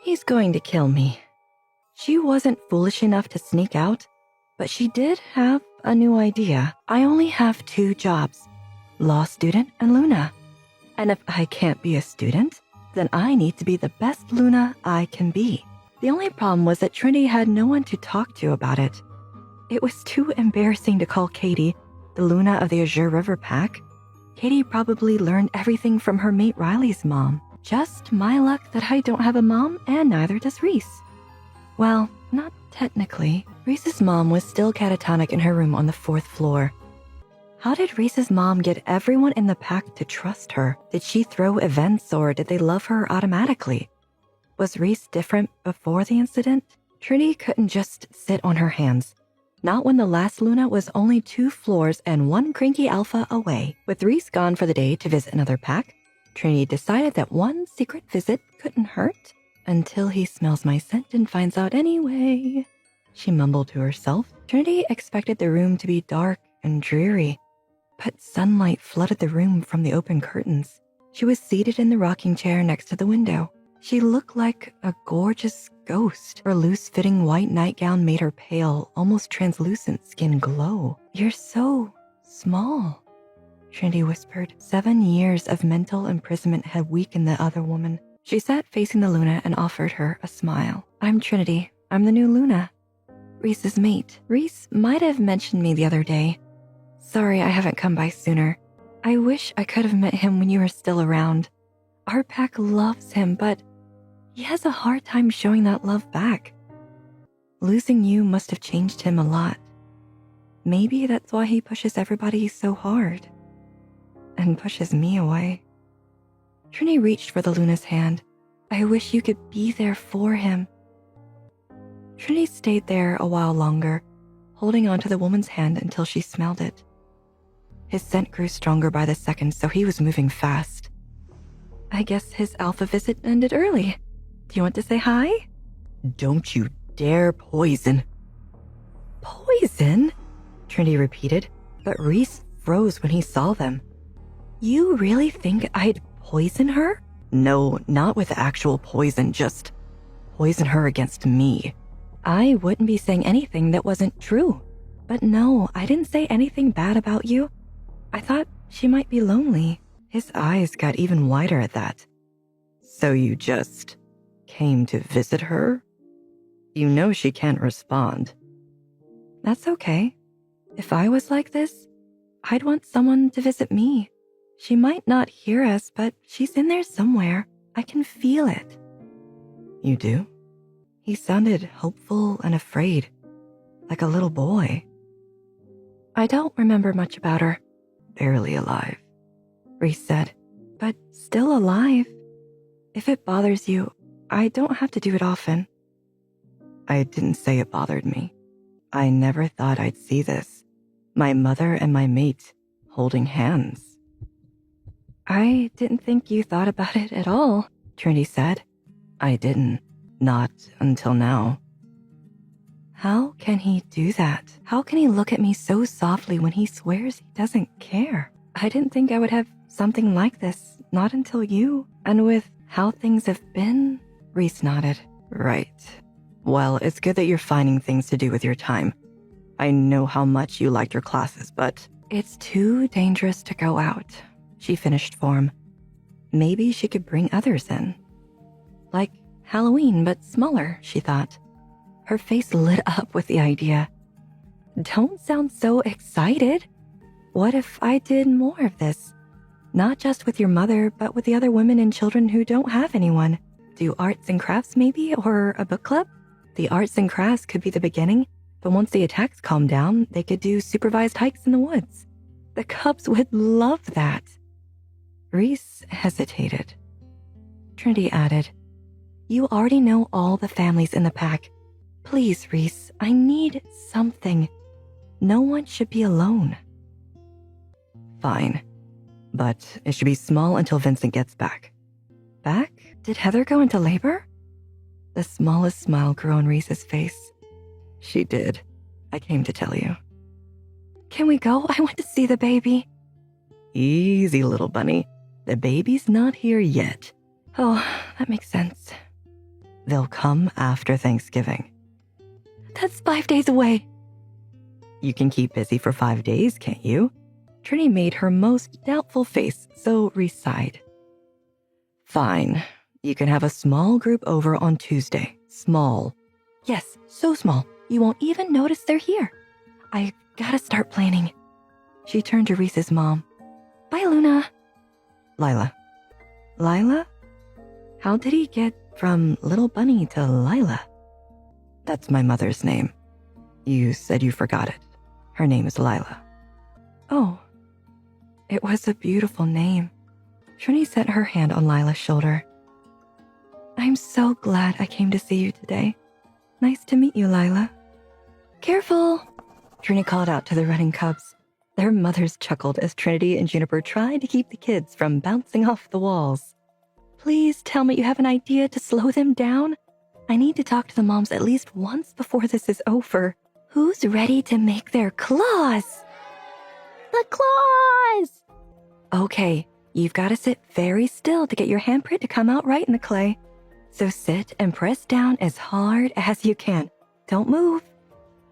He's going to kill me. She wasn't foolish enough to sneak out, but she did have a new idea. I only have 2 jobs, law student and Luna. And if I can't be a student, then I need to be the best Luna I can be. The only problem was that Trinity had no one to talk to about it. It was too embarrassing to call Katie, the Luna of the Azure River Pack. Katie probably learned everything from her mate Riley's mom. Just my luck that I don't have a mom, and neither does Reese. Well, not technically. Reese's mom was still catatonic in her room on the 4th floor. How did Reese's mom get everyone in the pack to trust her? Did she throw events, or did they love her automatically? Was Reese different before the incident? Trinity couldn't just sit on her hands. Not when the last Luna was only 2 floors and 1 cranky alpha away. With Reese gone for the day to visit another pack, Trinity decided that one secret visit couldn't hurt. Until he smells my scent and finds out anyway, she mumbled to herself. Trinity expected the room to be dark and dreary, but sunlight flooded the room from the open curtains. She was seated in the rocking chair next to the window. She looked like a gorgeous ghost. Her loose-fitting white nightgown made her pale, almost translucent skin glow. "You're so small," Trinity whispered. 7 years of mental imprisonment had weakened the other woman. She sat facing the Luna and offered her a smile. "I'm Trinity. I'm the new Luna. Reese's mate. Reese might have mentioned me the other day. Sorry I haven't come by sooner. I wish I could have met him when you were still around. Our pack loves him, but he has a hard time showing that love back. Losing you must have changed him a lot. Maybe that's why he pushes everybody so hard and pushes me away." Trinity reached for the Luna's hand. "I wish you could be there for him." Trinity stayed there a while longer, holding onto the woman's hand until she smelled it. His scent grew stronger by the second, so he was moving fast. "I guess his alpha visit ended early. Do you want to say hi?" "Don't you dare poison." "Poison?" Trinity repeated, but Reese froze when he saw them. "You really think I'd poison her?" "No, not with actual poison, just poison her against me." "I wouldn't be saying anything that wasn't true. But no, I didn't say anything bad about you. I thought she might be lonely." His eyes got even wider at that. "So you just came to visit her? You know she can't respond." "That's okay. If I was like this, I'd want someone to visit me. She might not hear us, but she's in there somewhere. I can feel it." "You do?" He sounded hopeful and afraid, like a little boy. "I don't remember much about her." "Barely alive," Reese said, "but still alive. If it bothers you, I don't have to do it often." "I didn't say it bothered me. I never thought I'd see this. My mother and my mate holding hands." "I didn't think you thought about it at all," Trinity said. "I didn't. Not until now." How can he do that? How can he look at me so softly when he swears he doesn't care? I didn't think I would have something like this, not until you. And with how things have been, Reese nodded. "Right. Well, it's good that you're finding things to do with your time. I know how much you liked your classes, but it's too dangerous to go out," she finished for him. Maybe she could bring others in. Like Halloween, but smaller, she thought. Her face lit up with the idea. "Don't sound so excited. What if I did more of this? Not just with your mother, but with the other women and children who don't have anyone. Do arts and crafts maybe, or a book club? The arts and crafts could be the beginning, but once the attacks calm down, they could do supervised hikes in the woods. The cubs would love that." Reese hesitated. Trinity added, "You already know all the families in the pack. Please, Reese, I need something. No one should be alone." "Fine, but it should be small until Vincent gets back." "Back? Did Heather go into labor?" The smallest smile grew on Reese's face. "She did. I came to tell you." "Can we go? I want to see the baby." "Easy, little bunny. The baby's not here yet." "Oh, that makes sense." They'll come after Thanksgiving. That's 5 days away. You can keep busy for 5 days, can't you? Trinity made her most doubtful face, so Reese sighed. Fine. You can have a small group over on Tuesday. Small. Yes, so small. You won't even notice they're here. I've gotta start planning. She turned to Reese's mom. Bye, Luna. Lila? How did he get from Little Bunny to Lila? That's my mother's name. You said you forgot it. Her name is Lila. Oh, it was a beautiful name. Trini set her hand on Lila's shoulder. I'm so glad I came to see you today. Nice to meet you, Lila. Careful, Trini called out to the running cubs. Their mothers chuckled as Trinity and Juniper tried to keep the kids from bouncing off the walls. Please tell me you have an idea to slow them down. I need to talk to the moms at least once before this is over. Who's ready to make their claws? The claws! Okay, you've got to sit very still to get your handprint to come out right in the clay. So sit and press down as hard as you can. Don't move.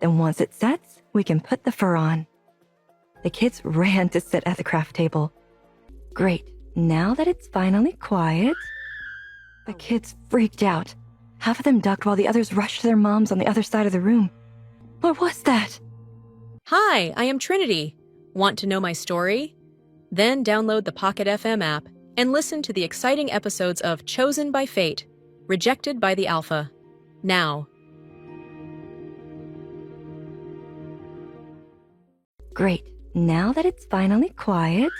Then once it sets, we can put the fur on. The kids ran to sit at the craft table. Great, now that it's finally quiet. The kids freaked out. Half of them ducked while the others rushed to their moms on the other side of the room. What was that? Hi, I am Trinity. Want to know my story? Then download the Pocket FM app and listen to the exciting episodes of Chosen by Fate, Rejected by the Alpha. Now. Great, now that it's finally quiet.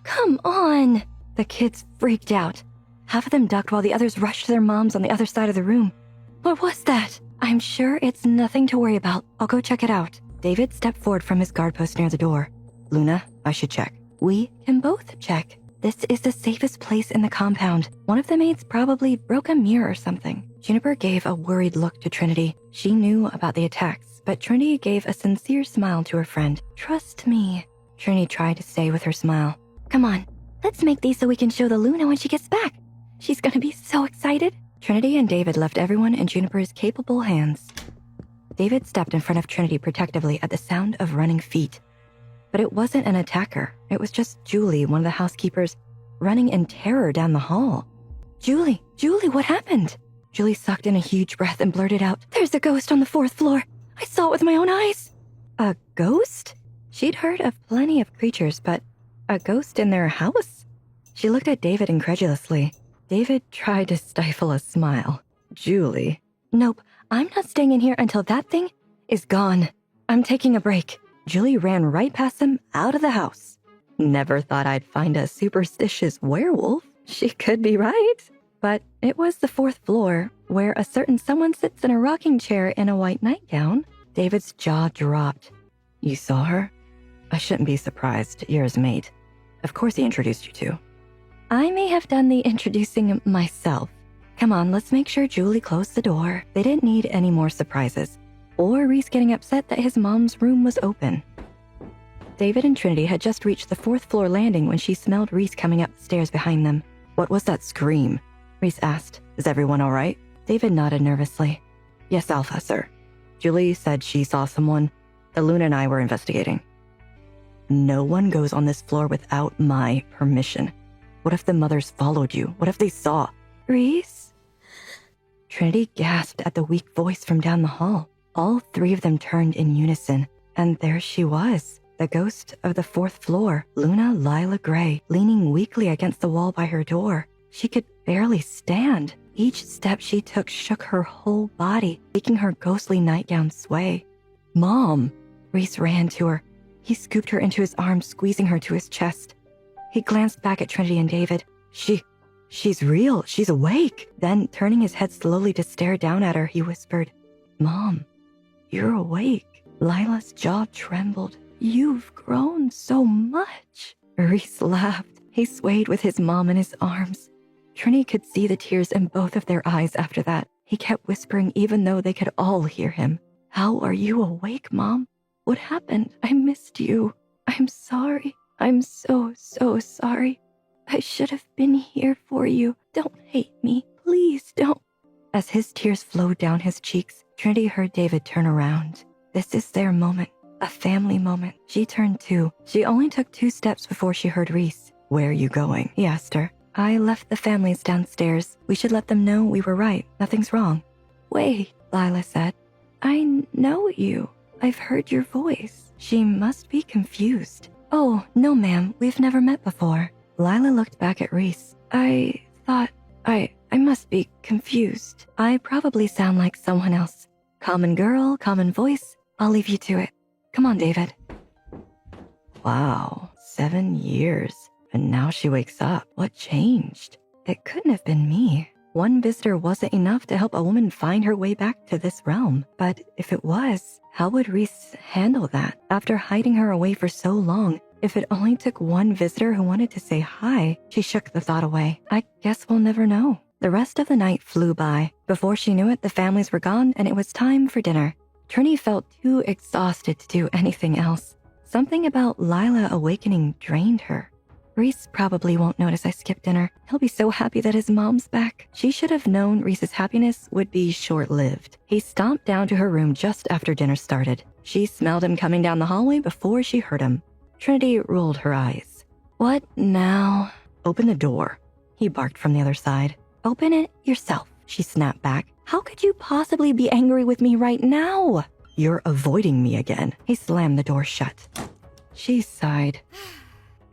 Come on! The kids freaked out. Half of them ducked while the others rushed to their moms on the other side of the room. What was that? I'm sure it's nothing to worry about. I'll go check it out. David stepped forward from his guard post near the door. Luna, I should check. We can both check. This is the safest place in the compound. One of the maids probably broke a mirror or something. Juniper gave a worried look to Trinity. She knew about the attacks, but Trinity gave a sincere smile to her friend. Trust me. Trinity tried to stay with her smile. Come on, let's make these so we can show the Luna when she gets back. She's gonna be so excited. Trinity and David left everyone in Juniper's capable hands. David stepped in front of Trinity protectively at the sound of running feet. But it wasn't an attacker. It was just Julie, one of the housekeepers, running in terror down the hall. Julie, what happened? Julie sucked in a huge breath and blurted out, There's a ghost on the 4th floor. I saw it with my own eyes. A ghost? She'd heard of plenty of creatures, but a ghost in their house? She looked at David incredulously. David tried to stifle a smile. Julie. Nope, I'm not staying in here until that thing is gone. I'm taking a break. Julie ran right past them out of the house. Never thought I'd find a superstitious werewolf. She could be right. But it was the 4th floor, where a certain someone sits in a rocking chair in a white nightgown. David's jaw dropped. You saw her? I shouldn't be surprised. You're his mate. Of course he introduced you to. I may have done the introducing myself. Come on, let's make sure Julie closed the door. They didn't need any more surprises. Or Reese getting upset that his mom's room was open. David and Trinity had just reached the 4th floor landing when she smelled Reese coming up the stairs behind them. What was that scream? Reese asked. Is everyone all right? David nodded nervously. Yes, Alpha, sir. Julie said she saw someone. The Luna and I were investigating. No one goes on this floor without my permission. What if the mothers followed you? What if they saw? Reese? Trinity gasped at the weak voice from down the hall. All 3 of them turned in unison, and there she was, the ghost of the 4th floor, Luna Lila Gray, leaning weakly against the wall by her door. She could barely stand. Each step she took shook her whole body, making her ghostly nightgown sway. Mom! Reese ran to her. He scooped her into his arms, squeezing her to his chest. He glanced back at Trinity and David. She's real. She's awake. Then, turning his head slowly to stare down at her, he whispered, Mom, you're awake. Lila's jaw trembled. You've grown so much. Reese laughed. He swayed with his mom in his arms. Trinity could see the tears in both of their eyes after that. He kept whispering even though they could all hear him. How are you awake, Mom? What happened? I missed you. I'm sorry. I'm so sorry. I should have been here for you. Don't hate me. Please don't. As his tears flowed down his cheeks, Trinity heard David turn around. This is their moment, a family moment. She turned too. She only took 2 steps before she heard Reese. "Where are you going?" he asked her. "I left the families downstairs. We should let them know we were right. Nothing's wrong." "Wait," Lila said. "I know you. I've heard your voice." She must be confused. "Oh, no ma'am, we've never met before." Lila looked back at Reese. "I thought I must be confused. I probably sound like someone else. Common girl, common voice. I'll leave you to it. Come on, David." Wow, 7 years. And now she wakes up. What changed? It couldn't have been me. One visitor wasn't enough to help a woman find her way back to this realm. But if it was, how would Reese handle that? After hiding her away for so long, if it only took one visitor who wanted to say hi, she shook the thought away. I guess we'll never know. The rest of the night flew by. Before she knew it, the families were gone and it was time for dinner. Trini felt too exhausted to do anything else. Something about Lila awakening drained her. Reese probably won't notice I skipped dinner. He'll be so happy that his mom's back. She should have known Reese's happiness would be short-lived. He stomped down to her room just after dinner started. She smelled him coming down the hallway before she heard him. Trinity rolled her eyes. "What now?" "Open the door," he barked from the other side. "Open it yourself," she snapped back. "How could you possibly be angry with me right now?" "You're avoiding me again." He slammed the door shut. She sighed.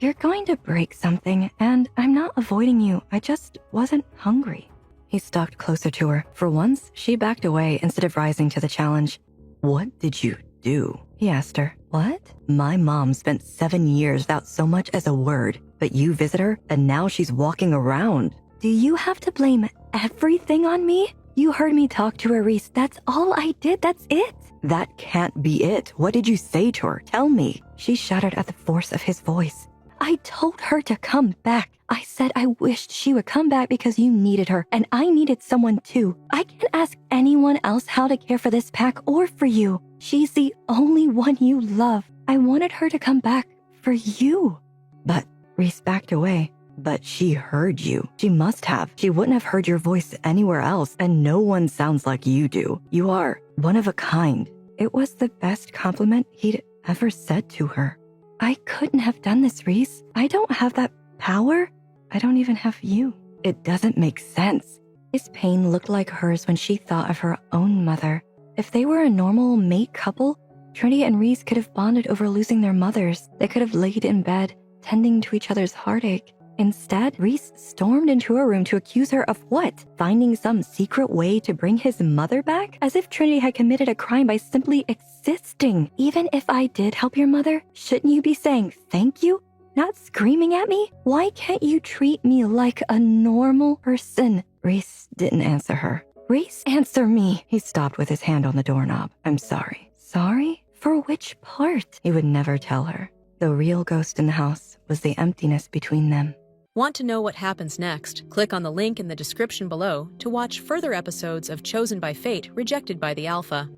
"You're going to break something, and I'm not avoiding you. I just wasn't hungry." He stalked closer to her. For once, she backed away instead of rising to the challenge. "What did you do?" he asked her. "What?" "My mom spent 7 years without so much as a word, but you visit her, and now she's walking around." "Do you have to blame everything on me? You heard me talk to her, Reese. That's all I did. That's it." "That can't be it. What did you say to her? Tell me." She shuddered at the force of his voice. "I told her to come back. I said I wished she would come back because you needed her, and I needed someone too. I can't ask anyone else how to care for this pack or for you. She's the only one you love. I wanted her to come back for you." "But," Reese backed away. "But she heard you. She must have. She wouldn't have heard your voice anywhere else, and no one sounds like you do. You are one of a kind." It was the best compliment he'd ever said to her. "I couldn't have done this, Reese. I don't have that power. I don't even have you." "It doesn't make sense." His pain looked like hers when she thought of her own mother. If they were a normal mate couple, Trinity and Reese could have bonded over losing their mothers. They could have laid in bed, tending to each other's heartache. Instead, Reese stormed into her room to accuse her of what? Finding some secret way to bring his mother back? As if Trinity had committed a crime by simply existing. "Even if I did help your mother, shouldn't you be saying thank you? Not screaming at me? Why can't you treat me like a normal person?" Reese didn't answer her. "Reese, answer me." He stopped with his hand on the doorknob. "I'm sorry." "Sorry? For which part?" He would never tell her. The real ghost in the house was the emptiness between them. Want to know what happens next? Click on the link in the description below to watch further episodes of Chosen by Fate, Rejected by the Alpha.